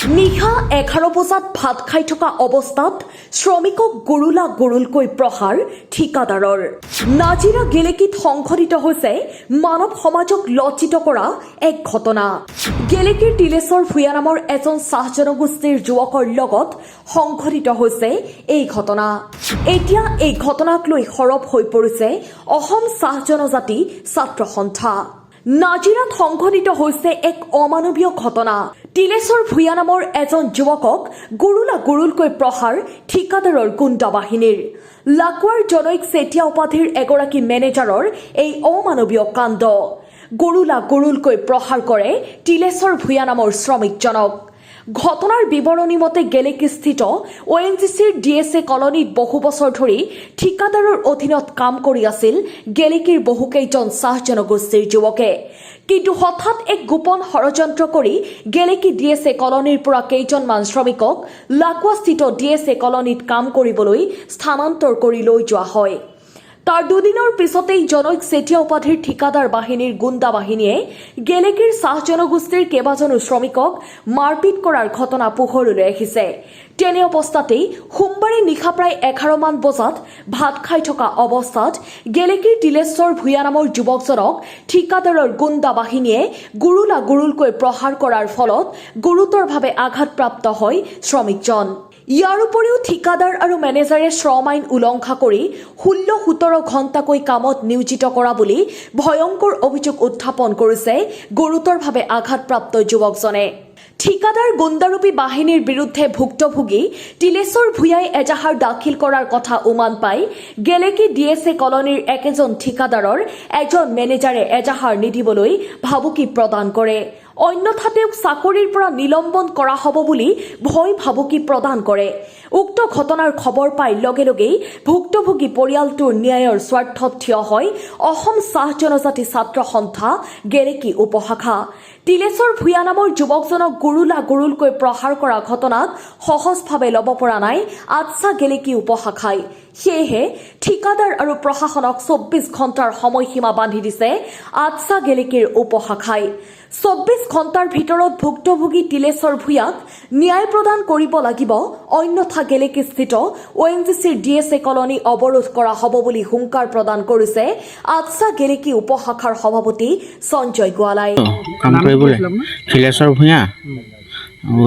নিশা 11 বজাত ভাত খাই থকা অৱস্থাত শ্ৰমিকক গুৰুলকৈ প্ৰহাৰ ঠিকাদাৰৰ। নাজিৰা গেলেকীত সংঘটিত হৈছে মানৱ সমাজক লজ্জিত কৰা এক ঘটনা। গেলেকীৰ তিলেশ্বৰ ভূঞা নামৰ এজন চাহ জনগোষ্ঠীৰ যুৱকৰ লগত সংঘটিত হৈছে এই ঘটনা। এতিয়া এই ঘটনাক লৈ সৰব হৈ পৰিছে অসম চাহ জনজাতি ছাত্ৰ সন্থা। নাজিৰাত সংঘটিত হৈছে এক অমানৱীয় ঘটনা। তিলেশ্বৰ ভূঞা নামৰ এজন যুৱকক গুৰুলকৈ প্ৰহাৰ ঠিকাদাৰৰ গুণ্ডা বাহিনীৰ। লাকুৱাৰ জনৈক চেতিয়া উপাধিৰ এগৰাকী মেনেজাৰৰ এই অমানৱীয় কাণ্ড। গুৰুলকৈ প্ৰহাৰ কৰে তিলেশ্বৰ ভূঞা নামৰ শ্ৰমিকজনক। ঘটনাৰ বিৱৰণী মতে গেলেকীস্থিত ONGCৰ DSA কলনীত বহু বছৰ ধৰি ঠিকাদাৰৰ অধীনত কাম কৰি আছিল গেলেকীৰ বহুকেইজন চাহ জনগোষ্ঠীৰ যুৱকে। কিন্তু হঠাৎ এক গোপন ষড়যন্ত্ৰ কৰি গেলেকী DSA কলনীৰ পৰা কেইজনমান শ্ৰমিকক লাকুৱাস্থিত DSA কলনীত কাম কৰিবলৈ স্থানান্তৰ কৰি লৈ যোৱা হয়। তাৰ দুদিনৰ পিছতেই জনৈক চেতিয়া উপাধিৰ ঠিকাদাৰ বাহিনীৰ গুণ্ডা বাহিনীয়ে গেলেকীৰ চাহ জনগোষ্ঠীৰ কেইবাজনো শ্ৰমিকক মাৰপিট কৰাৰ ঘটনা পোহৰলৈ আহিছে। তেনে অৱস্থাতেই সোমবাৰে নিশা প্ৰায় 11 মান বজাত ভাত খাই থকা অৱস্থাত গেলেকীৰ তিলেশ্বৰ ভূঞা নামৰ যুৱকজনক ঠিকাদাৰৰ গুণ্ডা বাহিনীয়ে গুৰুলকৈ প্ৰহাৰ কৰাৰ ফলত গুৰুতৰভাৱে আঘাতপ্ৰাপ্ত হয় শ্ৰমিকজন। ইয়াৰ উপৰিও ঠিকাদাৰ আৰু মেনেজাৰে শ্ৰম আইন উলংঘা কৰি 16-17 ঘণ্টাকৈ কামত নিয়োজিত কৰা বুলি ভয়ংকৰ অভিযোগ উত্থাপন কৰিছে গুৰুতৰভাৱে আঘাতপ্ৰাপ্ত যুৱকজনে। ঠিকাদাৰ গুণ্ডাৰূপী বাহিনীৰ বিৰুদ্ধে ভুক্তভোগী তিলেশ্বৰ ভূঞাই এজাহাৰ দাখিল কৰাৰ কথা উমান পাই গেলেকী DSA কলনীৰ একেজন ঠিকাদাৰৰ এজন মেনেজাৰে এজাহাৰ নিদিবলৈ ভাবুকি প্ৰদান কৰে। অন্যথা তেওঁক চাকৰিৰ পৰা নিলম্বন কৰা হ'ব বুলি ভয় ভাবুকি প্ৰদান কৰে। উক্ত ঘটনাৰ খবৰ পাই লগে লগেই ভুক্তভোগী পৰিয়ালটোৰ ন্যায়ৰ স্বাৰ্থত থিয় হয় অসম চাহ জনজাতি ছাত্ৰ সন্থা গেলেকী উপশাখা। তিলেশ্বৰ ভূঞা নামৰ যুৱকজনক গুৰুলকৈ প্ৰহাৰ কৰা ঘটনাক সহজভাৱে ল'ব পৰা নাই আটছা গেলেকী উপশাখাই। সেয়েহে ঠিকাদাৰ আৰু প্ৰশাসনক 24 ঘণ্টাৰ সময়সীমা বান্ধি দিছে আটছা গেলেকীৰ উপশাখাই। 24 ঘণ্টাৰ ভিতৰত ভুক্তভোগী তিলেশ্বৰ ভূঞাক ন্যায় প্ৰদান কৰিব লাগিব, অন্যথা গেলেকীস্থিত ONGCৰ DSA কলনী অৱৰোধ কৰা হ'ব বুলি হুংকাৰ প্ৰদান কৰিছে আটছা গেলেকী উপশাখাৰ সভাপতি সঞ্জয় গোৱালাই। তিলেশ্বৰ ভূঞা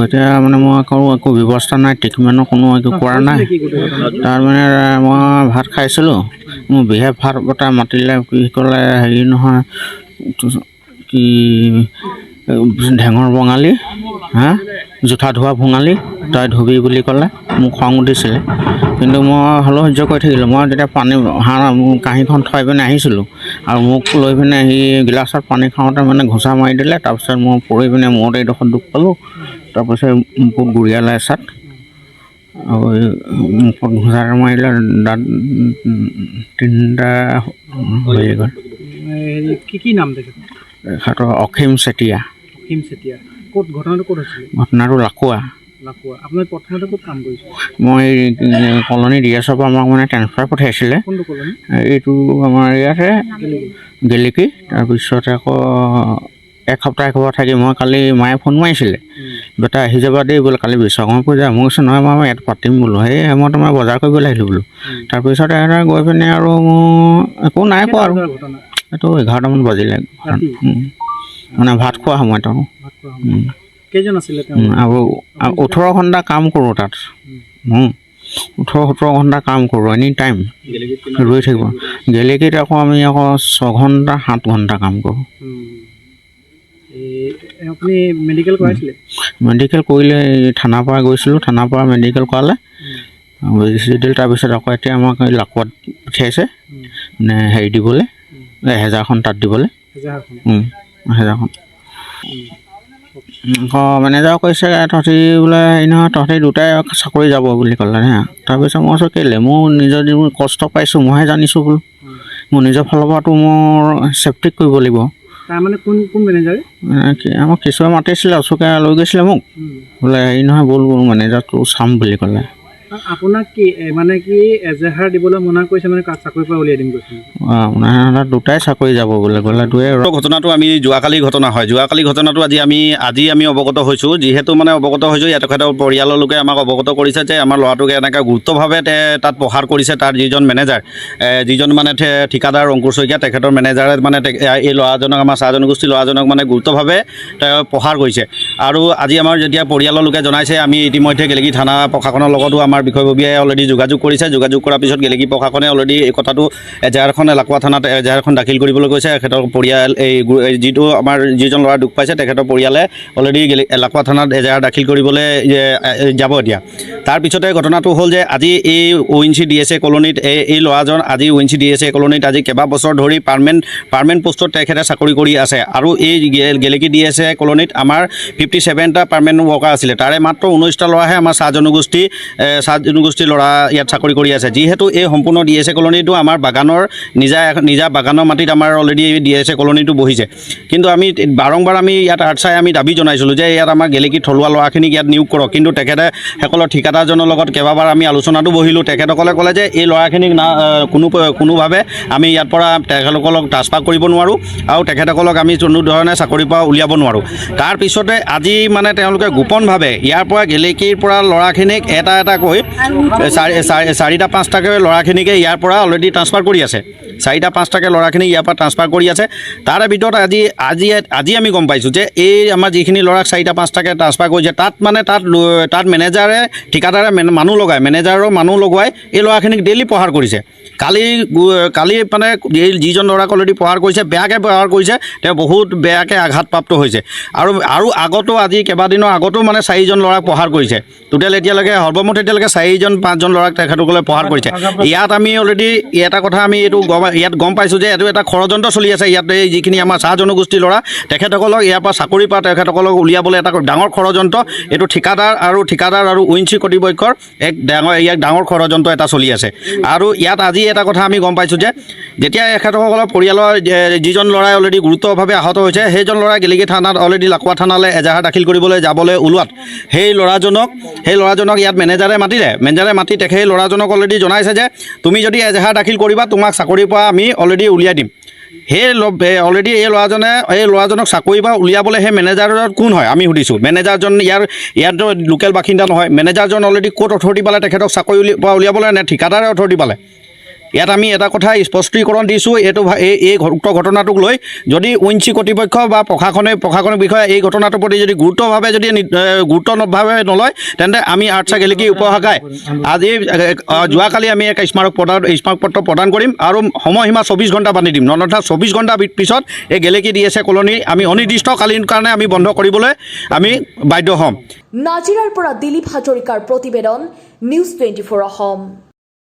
এতিয়া মানে মই একো ব্যৱস্থা নাই, ট্ৰিটমেণ্টৰ কোনো একো কৰা নাই। তাৰমানে মই ভাত খাইছিলোঁ, মোৰ বিহেভ ভাত এটা মাতিলে কি ক'লে হেৰি নহয় কি ঢেঙৰ বঙালী জোঠা ধোৱা ভঙালী তই ধুবি বুলি ক'লে। মোক খং উঠিছিলে, কিন্তু মই হ'লেও সহ্য কৰি থাকিলোঁ। মই যেতিয়া পানী কাঁহীখন থৈ পিনে আহিছিলোঁ আৰু মোক লৈ পিনে সি গিলাচত পানী খাওঁতে মানে ঘোচা মাৰি দিলে। তাৰপিছত মই পৰি পিনে মূৰত এইডোখৰত দুখ পালোঁ। তাৰপিছত মুখত গুৰিয়ালে এচাত আৰু মুখত ঘোচা মাৰিলে, দাঁত 3টা হৈ গ'ল। কি নাম তেখেতৰ অসীম চেতিয়া। ক'ত ঘটনাটো ক'ত হৈছিলে? ঘটনাটো লাকুৱা। আপুনি প্ৰথমতে ক'ত কাম কৰিছে? মই কলনী DSA পৰা আমাক মানে ট্ৰেন্সফাৰ পঠিয়াইছিলে। কোনটো কলনী? এইটো আমাৰ ইয়াতে গেলেকী। তাৰপিছত আকৌ এসপ্তাহ থাকি মই কালি মায়ে ফোন মাৰিছিলে, বেটা আহি যাবা দেই বোলে, কালি বিশ্বকৰ্মা পূজা। মই কৈছোঁ নহয় মই ইয়াত পাতিম বোলো, সেই মই তোমাৰ বজাৰ কৰিবলৈ আহিলোঁ বোলো। তাৰপিছত এটা গৈ পিনে আৰু একো নাই পোৱা আৰু এইটো 11টামান বাজিলে মানে ভাত খোৱা সময়ত আৰু কেইজন আছিলে আৰু 18 ঘণ্টা কাম কৰোঁ তাত। 18-17 ঘণ্টা কাম কৰোঁ, এনি টাইম ৰৈ থাকিব। গেলেকীত আকৌ আমি আকৌ 6 ঘণ্টা 7 ঘণ্টা কাম কৰোঁ। আপুনি মেডিকেল কৰাইছিলে? মেডিকেল কৰিলে থানাৰ পৰা গৈছিলোঁ, থানাৰ পৰা মেডিকেল কৰালে বেজি দিল। তাৰপিছত আকৌ এতিয়া আমাক লাকুৱাত পঠিয়াইছে মানে হেৰি দিবলৈ 1000খন তাত দিবলৈ 1000খন। আকৌ মেনেজাৰো কৈছে তহঁতি বোলে হেৰি নহয়, তহঁতি দুটাই চাকৰি যাব বুলি ক'লে হা। তাৰপিছত মই কৈছোঁ কেলৈ, মোৰ নিজৰ যিবোৰ কষ্ট পাইছোঁ মইহে জানিছোঁ বোলো, মোৰ নিজৰ ফালৰ পৰাতো মোৰ চেফটি কৰিব লাগিব। তাৰমানে কোন মেনেজাৰে? আমাক কিছুৱে মাতিছিলে, অচুকে লৈ গৈছিলে মোক বোলে হেৰি নহয় ব'ল মেনেজাৰটো চাম বুলি ক'লে। আপোনাক কি মানে কি এজাহাৰ দিবলৈ মনা কৰিছে মানে চাকৰিৰ পৰা উলিয়াই দিম কৈছে মানে দুটাই চাকৰি যাব বোলে গ'লে দুয়ে ঘটনাটো আমি যোৱাকালি ঘটনা হয় যোৱাকালি ঘটনাটো আজি আমি অৱগত হৈছোঁ যিহেতু মানে অৱগত হৈছোঁ ইয়াত তেখেতৰ পৰিয়ালৰ লোকে আমাক অৱগত কৰিছে যে আমাৰ ল'ৰাটোকে এনেকৈ গুৰুত্বভাৱে তাত প্ৰহাৰ কৰিছে তাৰ যিজন মেনেজাৰ যিজন মানে ঠিকাদাৰ অংকুৰ শইকীয়া তেখেতৰ মেনেজাৰে মানে এই ল'ৰাজনক আমাৰ চাহ জনগোষ্ঠীৰ ল'ৰাজনক মানে গুৰুত্বভাৱে তেওঁ প্ৰহাৰ কৰিছে আৰু আজি আমাৰ যেতিয়া পৰিয়ালৰ লোকে জনাইছে আমি ইতিমধ্যে গেলেকী থানা প্ৰশাসনৰ লগতো আমাৰ বিষয়ববীয়াই অলৰেডি যোগাযোগ কৰিছে যোগাযোগ কৰাৰ পিছত গেলেকী প্ৰশাসনে অলৰেডি এই কথাটো এজাহাৰখন লাকুৱা থানাত এজাহাৰখন দাখিল কৰিবলৈ কৈছে তেখেতৰ পৰিয়াল এই যিটো আমাৰ যিজন ল'ৰা দুখ পাইছে তেখেতৰ পৰিয়ালে অলৰেডি লাকুৱা থানাত এজাহাৰ দাখিল কৰিবলৈ যাব এতিয়া তাৰপিছতে ঘটনাটো হ'ল যে আজি এই ONC DSA কলনীত এই ল'ৰাজন আজি ONC DSA কলনীত আজি কেইবা বছৰ ধৰি পাৰ্মানেণ্ট পোষ্টত তেখেতে চাকৰি কৰি আছে আৰু এই গেলেকী DSA কলনীত আমাৰ 57টা পাৰ্মানেণ্ট ৱৰ্কাৰ আছিলে তাৰে মাত্ৰ 19টা ল'ৰাহে আমাৰ চাহ জনগোষ্ঠীৰ ল'ৰা ইয়াত চাকৰি কৰি আছে যিহেতু এই সম্পূৰ্ণ DSA কলনীটো আমাৰ বাগানৰ নিজা বাগানৰ মাটিত আমাৰ অলৰেডি এই DSA কলনীটো বহিছে কিন্তু আমি বাৰম্বাৰ আমি ইয়াত আৰ্টছাই আমি দাবী জনাইছিলোঁ যে ইয়াত আমাৰ গেলেকী থলুৱা ল'ৰাখিনিক ইয়াত নিয়োগ কৰক কিন্তু তেখেতসকলৰ ঠিকাদাৰজনৰ লগত কেইবাবাৰ আমি আলোচনাটো বহিলোঁ তেখেতসকলে ক'লে যে এই ল'ৰাখিনিক কোনোভাৱে আমি ইয়াৰ পৰা তেখেতসকলক ট্ৰান্সফাৰ কৰিব নোৱাৰোঁ আৰু তেখেতসকলক আমি কোনো ধৰণে চাকৰিৰ পৰা উলিয়াব নোৱাৰোঁ তাৰপিছতে আজি মানে তেওঁলোকে গোপনভাৱে ইয়াৰ পৰা গেলেকীৰ পৰা ল'ৰাখিনিক এটা কৈ 4টা 5টাকৈ ল'ৰাখিনিকে ইয়াৰ পৰা অলৰেডি ট্ৰান্সফাৰ কৰি আছে 4টা 5টাকৈ ল'ৰাখিনিক ইয়াৰ পৰা ট্ৰান্সফাৰ কৰি আছে তাৰে ভিতৰত আজি আমি গম পাইছোঁ যে এই আমাৰ যিখিনি ল'ৰাক 4টা 5টাকৈ ট্ৰান্সফাৰ কৰিছে তাত মেনেজাৰে ঠিকাদাৰে মানুহ লগাই মেনেজাৰৰ মানুহ লগোৱাই এই ল'ৰাখিনিক ডেইলি প্ৰহাৰ কৰিছে কালি মানে যিজন ল'ৰাক অলৰেডি প্ৰহাৰ কৰিছে বেয়াকৈ প্ৰহাৰ কৰিছে তেওঁ বহুত বেয়াকৈ আঘাতপ্ৰাপ্ত হৈছে আৰু আগতো আজি কেইবাদিনৰ আগতো মানে 4জন ল'ৰাক প্ৰহাৰ কৰিছে টোটেল এতিয়ালৈকে সৰ্বমুঠ 4জন ল'ৰাক তেখেতসকলে প্ৰহাৰ কৰিছে ইয়াত আমি অলৰেডি এটা কথা আমি এইটো ইয়াত গম পাইছোঁ যে এইটো এটা ষড়যন্ত্ৰ চলি আছে ইয়াত এই যিখিনি আমাৰ চাহ জনগোষ্ঠীৰ ল'ৰা তেখেতসকলক ইয়াৰ পৰা চাকৰিৰ পৰা তেখেতসকলক উলিয়াবলৈ এটা ডাঙৰ ষড়যন্ত্ৰ এইটো ঠিকাদাৰ আৰু ONC কৰ্তৃপক্ষৰ ইয়াত ডাঙৰ ষড়যন্ত্ৰ এটা চলি আছে আৰু ইয়াত আজি এটা কথা আমি গম পাইছোঁ যে যেতিয়া এখেতসকলৰ পৰিয়ালৰ যিজন ল'ৰাই অলৰেডি গুৰুতৰভাৱে আহত হৈছে সেইজন ল'ৰাই গেলেকী থানাত অলৰেডি লাকুৱা থানালৈ এজাহাৰ দাখিল যাবলৈ ওলোৱাত সেই ল'ৰাজনক ইয়াত মেনেজাৰে মাতি সেই ল'ৰাজনক অলৰেডি জনাইছে যে তুমি যদি এজাহাৰ দাখিল কৰিবা তোমাক চাকৰিৰ পৰা আমি অলৰেডি উলিয়াই দিম অলৰেডি এই ল'ৰাজনক চাকৰিৰ পৰা উলিয়াবলৈ সেই মেনেজাৰৰ কোন হয় আমি সুধিছোঁ মেনেজাৰজন ইয়াত লোকেল বাসিন্দা নহয় মেনেজাৰজন অলৰেডি ক'ত অথৰিটি পালে তেখেতক চাকৰি পৰা উলিয়াবলৈ নে ঠিকাদাৰে অথৰিটি পালে ইয়াত আমি এটা কথা স্পষ্টীকৰণ দিছোঁ এই উক্ত ঘটনাটোক লৈ যদি ONC কৰ্তৃপক্ষ বা প্ৰশাসনিক বিষয়ে এই ঘটনাটোৰ প্ৰতি যদি গুৰুত্বভাৱে নলয় তেন্তে আমি আৰ্টছা গেলেকী উপশাখাই আজি যোৱাকালি আমি এক স্মাৰক পত্ৰ প্ৰদান কৰিম আৰু সময়সীমা 24 ঘণ্টা বান্ধি দিম অন্যথা 24 ঘণ্টা পিছত এই গেলেকী DSA কলনী আমি অনিৰ্দিষ্টকালীন কাৰণে আমি বন্ধ কৰিবলৈ আমি বাধ্য হ'ম নাজিৰাৰ পৰা দিলীপ হাজৰিকাৰ প্ৰতিবেদন নিউজ 24 অসম।